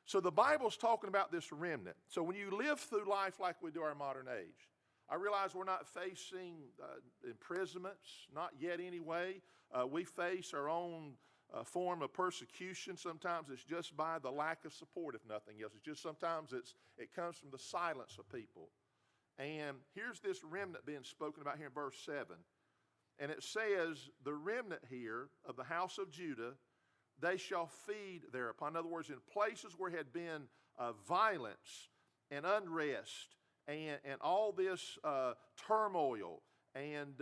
So the Bible's talking about this remnant. So when you live through life like we do our modern age, I realize we're not facing imprisonments, not yet anyway. We face our own form of persecution. Sometimes it's just by the lack of support, if nothing else. It's just sometimes it comes from the silence of people. And here's this remnant being spoken about here in verse 7. And it says, the remnant here of the house of Judah, they shall feed thereupon. In other words, in places where had been violence and unrest and all this turmoil and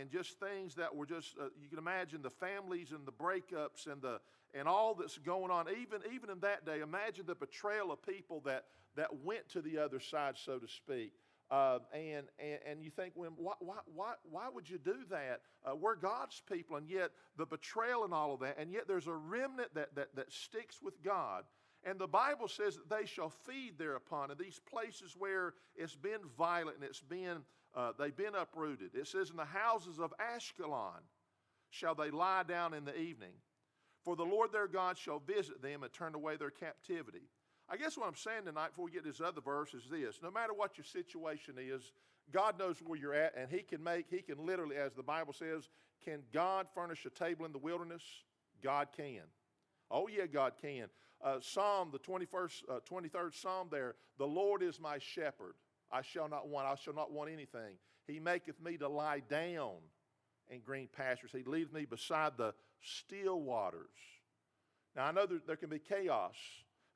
just things that were just, you can imagine the families and the breakups and all that's going on. Even in that day, imagine the betrayal of people that went to the other side, so to speak. And you think, well, why would you do that? We're God's people, and yet the betrayal and all of that, and yet there's a remnant that sticks with God. And the Bible says that they shall feed thereupon in these places where it's been violent and they've been uprooted. It says, in the houses of Ashkelon shall they lie down in the evening, for the Lord their God shall visit them and turn away their captivity. I guess what I'm saying tonight before we get to this other verse is this. No matter what your situation is, God knows where you're at, and He can literally, as the Bible says, can God furnish a table in the wilderness? God can. Oh yeah, God can. Psalm, the 23rd Psalm there, the Lord is my shepherd. I shall not want anything. He maketh me to lie down in green pastures. He leadeth me beside the still waters. Now I know there can be chaos.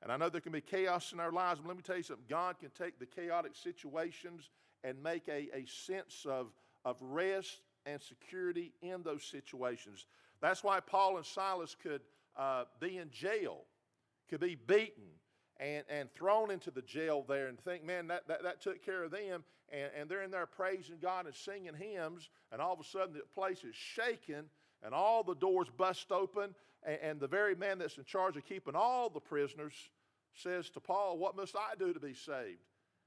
And I know there can be chaos in our lives, but let me tell you something. God can take the chaotic situations and make a sense of rest and security in those situations. That's why Paul and Silas could be in jail, could be beaten and thrown into the jail there and think, man, that took care of them. And they're in there praising God and singing hymns, and all of a sudden the place is shaken, and all the doors bust open, and the very man that's in charge of keeping all the prisoners says to Paul, what must I do to be saved?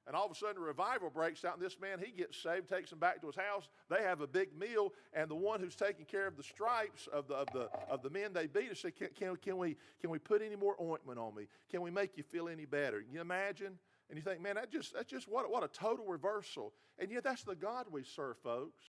And all of a sudden a revival breaks out, and this man, he gets saved, takes him back to his house. They have a big meal, and the one who's taking care of the stripes of the men they beat said, can we put any more ointment on me? Can we make you feel any better? Can you imagine? And you think, man, that's just what a total reversal. And yet that's the God we serve, folks.